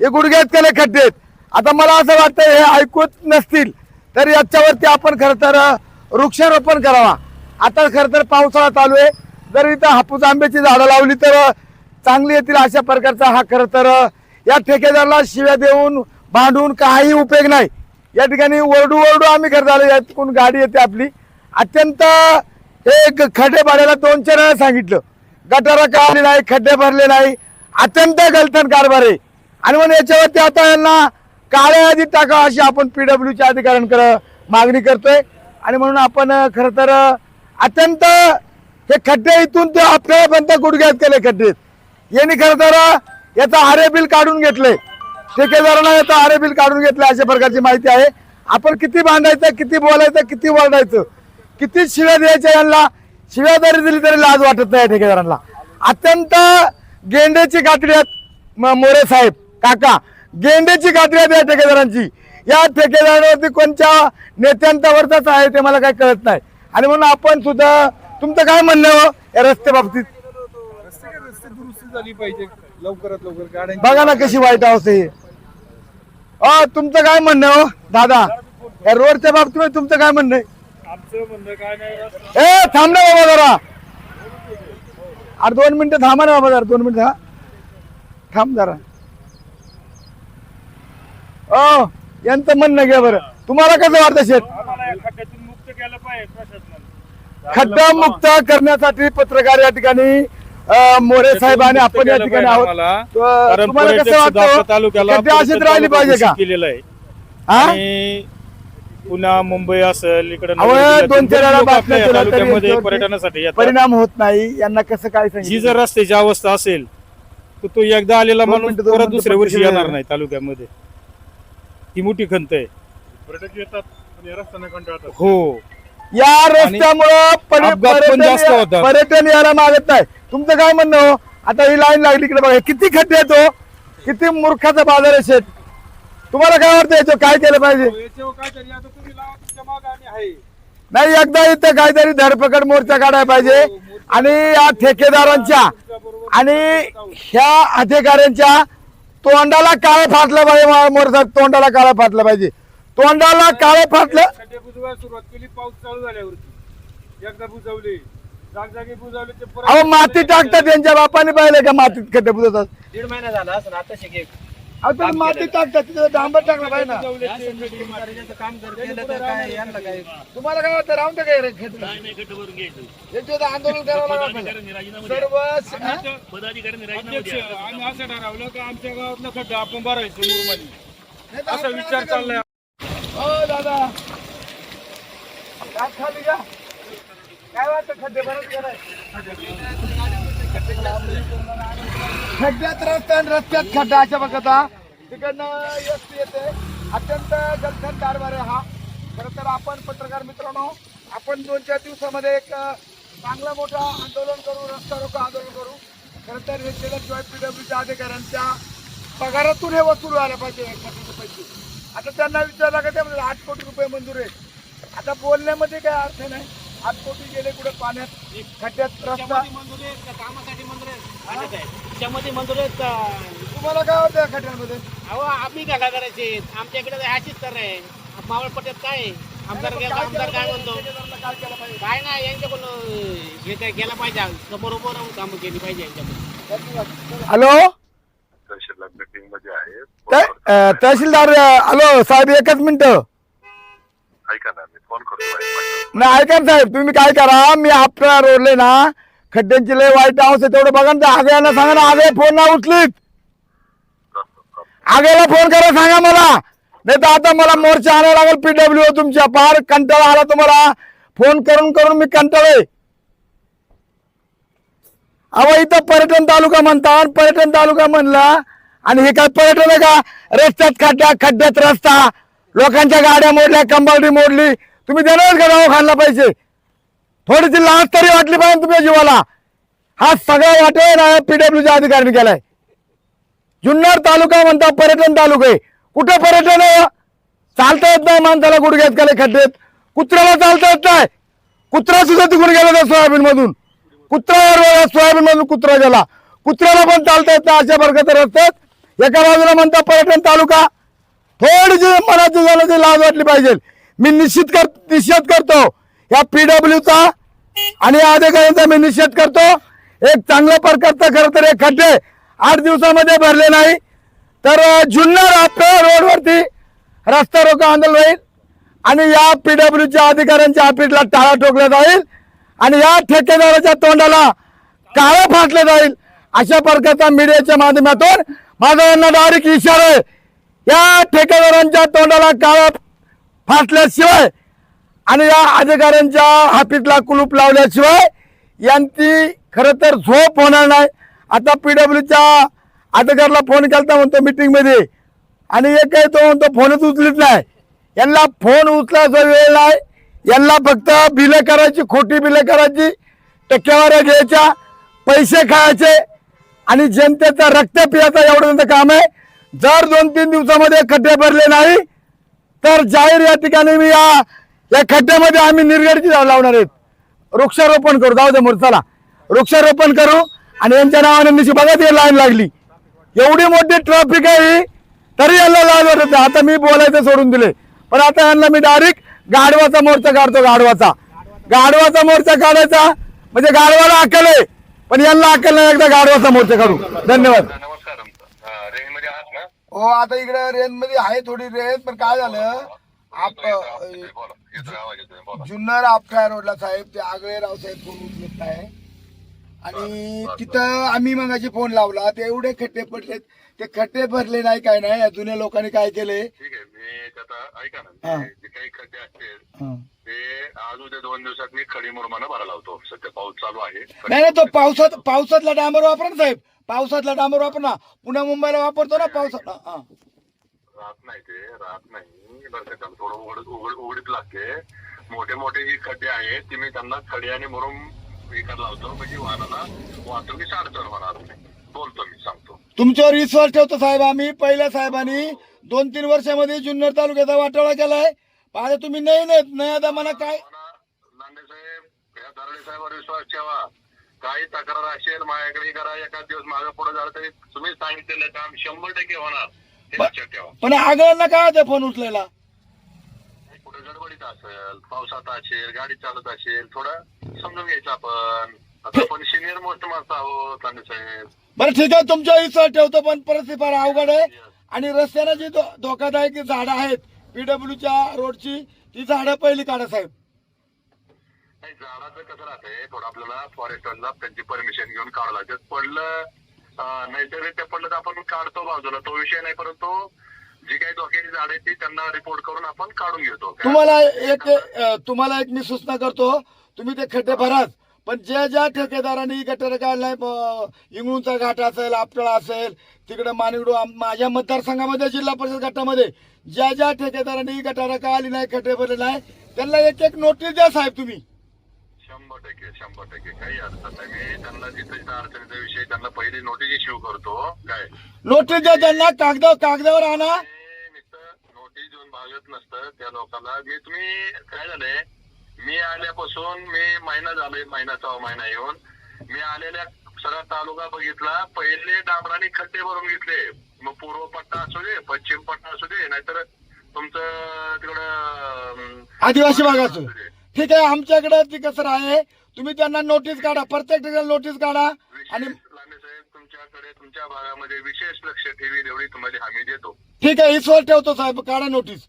हे गुडघ्यात केले खड्डे आहेत. आता मला असं वाटतं हे ऐकूच नसतील तर याच्यावरती आपण खरं तर वृक्षारोपण करावा. आता खरं तर पावसाळा चालू आहे, जर इथं हापूस आंब्याची झाडं लावली तर चांगली येतील अशा प्रकारचा हा खरं तर या ठेकेदाराला शिव्या देऊन भांडून काही उपयोग नाही. या ठिकाणी ओरडू ओरडू आम्ही खरं झालं, यातून गाडी येते आपली. अत्यंत हे खड्डे भरायला 2-4 वेळा सांगितलं, गटारा काढली नाही, खड्डे भरले नाही, अत्यंत गलथन कारभार आहे. आणि म्हणून याच्यावरती आता यांना काळ्या यादीत टाकावं अशी आपण PWच्या अधिकाऱ्यांकडे मागणी करतोय. आणि म्हणून आपण खरं तर अत्यंत हे खड्डे इथून ते आपल्यापर्यंत गुडघ्यात केले खड्डे. यांनी खरं तर याचा आरे बिल काढून घेतले, ठेकेदारांना याचा आरे बिल काढून घेतले अशा प्रकारची माहिती आहे. आपण किती भांडायचं, किती बोलायचं, किती ओरडायचं, किती शिव्या द्यायच्या, यांना शिव्या जरी दिली तरी लाज वाटत नाही ठेकेदारांना. अत्यंत गेंड्याची गाठडी आहेत मोरे साहेब काका, गेंड्याची गाठडी आहेत या ठेकेदारांची. या ठेकेदारावरती कोणत्या नेत्यांच्यावरच आहे ते मला काही कळत नाही. आणि म्हणून आपण सुद्धा, तुमचं काय म्हणणं हो या रस्ते बाबतीत? रस्ते दुरुस्ती झाली पाहिजे लवकरात लवकर. गाड्या बघा ना कशी वाईट अवस्था आहे. तुमचं काय म्हणणं हो दादा या रोडच्या बाबतीत, तुमचं काय म्हणणं आहे? आमचं म्हणणं काय नाही, ए थांब ना बाबा जरा, अरे 2 मिनिटं थांबा ना बाबा, जरा 2 मिनिटं थांब जरा. यांचं म्हणणं घ्या बरं, तुम्हाला कसं वाटतं शेत? खड्ड्यातून मुक्त केलं पाहिजे प्रशासनाने. खड्डा मुक्त करण्यासाठी पत्रकार या ठिकाणी मोरे साहेब आणि आपण या ठिकाणी आहोत. तुम्हाला कसं वाटतं खड्डे असेच राहिले पाहिजे का? केलेलं आहे हा? आणि पुन्हा मुंबई असेल इकडे 2-4 वेळा बातम्या केल्या तरी तालुक्यामध्ये याच्यावरती पर्यटनासाठी येतात. परिणाम होत नाही. यांना कसं काय ही सांगितलं? जर रस्त्याची अवस्था असेल तर तो एकदा आलेला 2 माणूस मिनिटं, 2 परत मिनिटं दुसऱ्या वर्षी पटकन येणार वेळ. नाही तालुक्यामध्ये. ही मोठी खंत आहे. पर्यटक येतात आणि रस्त्याने कंटाळतात. हो, या रस्त्यामुळं अपघात पण जास्त होतात. पर्यटन यायला मागत नाही. तुमचं काय म्हणणं हो? आता ही लाईन लागली इकडे बघा, किती खड्डे येतो, किती मूर्खाचा बाजार आहे शेत. तुम्हाला काय वाटतं याचं काय केलं पाहिजे? नाही, एकदा इथं काहीतरी धरपकड मोर्चा काढायला पाहिजे आणि या ठेकेदारांच्या आणि ह्या अधिकाऱ्यांच्या तोंडाला काळं फाटलं पाहिजे. मोर्चा तोंडाला काळं फाटलं पाहिजे, तोंडाला काळं फाटलं. खड्डे बुजवायला सुरुवात केली पाऊस चालू झाल्यावरती, एकदा बुजवले, जागजागी बुजवले ते परत. अहो माती टाकतात, त्यांच्या बापाने पाहिलं का मातीत खड्डे बुजवतात? 1.5 महिना झाला असं आता शिके अहो तुम्ही माती टाकतात, तिथं डांबर टाकलं पाहिजे ना. काम केलं तर काय यांना काय तुम्हाला काय वाटतं, राहून काय याच्यावर आंदोलन करावं लागलं सर्व. अध्यक्ष, आम्ही असं ठरवलं की आमच्या गावातला खड्डा आपण भरायचं मुरमानी, असा विचार चाललाय. हो दादा, काय खाली का? काय वाटतं खड्डे भरत गेलाय? खड्ड्यात रस्ता आणि रस्त्यात खड्डा अशा बघता तिकडनं एसटी येते. अत्यंत गलथन कारभार आहे हा. खरं तर आपण पत्रकार मित्रांनो, आपण 2-4 दिवसामध्ये एक चांगला मोठा आंदोलन करू, रस्ता रोको आंदोलन करू. खरं तर हे केल्याशिवाय PWच्या अधिकाऱ्यांच्या पगारातून हे वसूल व्हायला पाहिजे खड्ड्याचे पैसे. आता त्यांना विचारलं का ते म्हणजे 8 कोटी रुपये मंजूर आहेत. आता बोलण्यामध्ये काय अर्थ नाही. 8 कोटी गेले कुठे पाण्यात, खड्ड्यात रस्ता. कामासाठी मंजूर आहेत, त्यामध्ये मंजूर आहेत का? तुम्हाला काय वाटतं या खड्ड्यांमध्ये? अहो आम्ही काय करायचे, आमच्या इकडे अशीच तर आहे. मावळ पट्ट्यात काय आहे? आमदार काय म्हणतो काय केलं पाहिजे? काय नाही, यांच्याकडून हे काय केलं पाहिजे, बरोबर कामं केली पाहिजे यांच्याकडून. हॅलो, मीटिंग मध्ये आहे. तहसीलदार. हॅलो साहेब, एकच मिनिट. ऐका ना, मी फोन करतो. नाही ऐका ना साहेब, तुम्ही काय करा, मी आपल्या रोडले ना खड्ड्यांची लय वाईट अवस्था तेवढं बघा ना. आग्याला सांगा ना, आगे फोन ना उचलीत, आग्याला फोन करा, सांगा मला. नाही तर आता मला मोर्चा आणायला लागेल PW तुमच्या. फार कंटाळा आला तुम्हाला, फोन करून करून मी कंटाळे. अहो इथं पर्यटन तालुका म्हणतात, पर्यटन तालुका म्हणला आणि हे काय पर्यटन आहे का? रस्त्यात खड्डा, खड्ड्यात रस्ता, लोकांच्या गाड्या मोडल्या, कंबावडी मोडली. तुम्ही देणार का दवाखान्याला पैसे? थोडीशी लाज तरी वाटली पाहिजे तुमच्या जीवाला. हा सगळा वाटे ना PWच्या अधिकाऱ्यांनी केलाय. जुन्नर तालुका म्हणता पर्यटन तालुका आहे, कुठं पर्यटन आहे? चालता येत नाही माणसाला, गुडघ्यात केले खड्डेत. कुत्र्याला चालता येत नाही, कुत्रा सुद्धा तिकडून गेला त्या सोयाबीन मधून. कुत्रा सोयाबीन मधून कुत्रा गेला, कुत्र्याला पण चालता येत नाही. अशा प्रकारचे रस्त्यात एका बाजूला म्हणता पर्यटन तालुका, थोडीशी मनाची जाण्याची लाज वाटली पाहिजे. मी निश्चित करतो या PWचा आणि या अधिकाऱ्यांचा मी निषेध करतो. एक चांगल्या प्रकारचा खरं तर हे खड्डे 8 दिवसामध्ये भरले नाही तर जुन्नर आपल्या रोडवरती रस्ता रोको आंदोलन होईल आणि या PWच्या अधिकाऱ्यांच्या ऑफिसला टाळा ठोकला जाईल आणि या ठेकेदाराच्या तोंडाला काळं फाटलं जाईल. अशा प्रकारचा मीडियाच्या माध्यमातून माझा यांना डायरेक्ट इशारा आहे. या ठेकेदारांच्या तोंडाला काळं फाटल्याशिवाय आणि या अधिकाऱ्यांच्या ऑफिसला कुलूप लावल्याशिवाय यांची खरं तर झोप होणार नाही. आता PWच्या अधिकाऱ्याला फोन केला म्हणतो मीटिंग मध्ये आणि एक आहे तो म्हणतो फोनच उचलीत नाही. यांना फोन उचलायचा वेळ नाही. यांना फक्त बिलं करायची, खोटी बिलं करायची, टक्केवाऱ्या घ्यायच्या, पैसे खायचे आणि जनतेचा रक्त पियाचा एवढं त्यांचं काम आहे. जर 2-3 दिवसामध्ये खड्डे भरले नाही तर जाहीर या ठिकाणी मी या खड्ड्यामध्ये आम्ही निर्गडची झाड लावणार आहेत. वृक्षारोपण करू, जाऊ दे मोर्चाला वृक्षारोपण करू आणि यांच्या नावाने निशी बघा ती लाईन लागली. एवढी मोठी ट्रॅफिक आहे ही, तरी यांना लाज वाटत नाही. आता मी बोलायचं सोडून दिले पण आता यांना मी डायरेक्ट गाढवाचा मोर्चा काढतो. गाढवाचा मोर्चा काढायचा म्हणजे गाढवाला अक्कल आहे पण यांना अक्कल नाही. एकदा गाढवाचा मोर्चा काढू. धन्यवाद. नमस्कार. रेंज मध्ये आहात ना? हो आता इकडे रेंज मध्ये आहे थोडी रेंज पण काय झालं बोला, येतोय आवाज येतोय, बोला. जुन्नर आपठा रोडला साहेब ते आगळे राव साहेब फोन उचलत नाही आणि तिथं आम्ही मगाशी फोन लावला ते एवढे खड्डे पडलेत ते खड्डे भरले नाही काय नाही. या जुन्या लोकांनी काय केले ठीक आहे, मी आता ऐका ना, जे काही खड्डे असतील ते आज उद्या 2 दिवसात मी खडी मुरमानं भरायला लावतो. सध्या पाऊस चालू आहे. नाही तो पावसातला डांबर वापरा ना साहेब, पावसातला डांबर वापर ना. पुण्या मुंबईला वापरतो ना पावसात. राहत नाही ते, राहत नाही बरं का, त्याला थोडं उघडीत लागते. मोठे मोठे जे खड्डे आहेत ते मी त्यांना खडी आणि मुरुम विकायला लावतो म्हणजे वाहनाला वाहतुकीची अडचण होणार नाही. बोलतो मी, सांगतो. तुमच्यावर विश्वास ठेवतो साहेब आम्ही. पहिल्या साहेबांनी 2-3 वर्षामध्ये जुन्नर तालुक्याचा वाटोळा केलाय. आता तुम्ही नाही आता मला काय लांडे साहेब, या दरडे साहेबांवर विश्वास ठेवा. काही तक्रार असेल माझ्याकडे करा. एखाद दिवस माझं पुढे झालं तरी तुम्ही सांगितलेलं काम 100% होणार हे लक्षात ठेवा. पण आगळ्यांना काय होतं फोन उचलायला? कुठे गडबडीत असेल, पावसात असेल, गाडी चालत असेल, थोडं समजून घ्यायचं आपण. आता आपण सिनियर मोस्ट माणसं आहोत लांडे साहेब. बरं ठीक आहे तुमच्यावर विश्वास ठेवतो पण परिस्थिती फार अवघड आहे आणि रस्त्याने जी धोकादायक झाडं आहेत PWच्या रोडची ती झाडं पहिली काढा साहेब. नाही, झाडाचं कसं राहतंय, थोडं आपल्याला फॉरेस्टरला त्यांची परमिशन घेऊन काढावं लागतं. पडलं नैसर्गिक पडलं तर आपण काढतो बाजूला, तो विषय नाही. परंतु जी काही धोक्याची झाड आहेत ती त्यांना रिपोर्ट करून आपण काढून घेतो. तुम्हाला एक मी सूचना करतो, तुम्ही ते खड्डे भराच पण ज्या ठेकेदारांनी गटर काढलाय, इंगळूचा घाट असेल, आपटळा असेल, तिकडे मानिगडू माझ्या मतदारसंघामध्ये जिल्हा परिषद गटामध्ये ज्या ठेकेदारांनी गटारा काढली नाही, खड्डे भरले नाही त्यांना एक नोटीस द्या साहेब तुम्ही. 100% काही अडचण नाही. मी त्यांना जिथे अडचणीचा विषय त्यांना पहिली नोटीस इश्यू करतो. काय नोटीस द्या त्यांना, कागदावर आणा. नोटीस देऊन भागत नसतं त्या लोकांना. तुम्ही काय झालंय, मी आल्यापासून महिना झालोय, महिना येऊन मी आलेल्या सगळा तालुका बघितला. पहिले डांबराने खड्डे भरून घेतले. मग पूर्व पट्टा असू दे, पश्चिम पट्टा असू दे, नाहीतर तुमचं तिकडं आदिवासी भागाचं. ठीक आहे, आमच्याकडे ती कसं आहे, तुम्ही त्यांना नोटीस काढा, प्रत्येक ठिकाणी नोटीस काढा. आणि लांडे साहेब तुमच्याकडे तुमच्या भागामध्ये विशेष लक्ष ठेवील एवढी तुम्हाला हमी देतो. ठीक आहे, विश्वास ठेवतो साहेब, काढा नोटीस.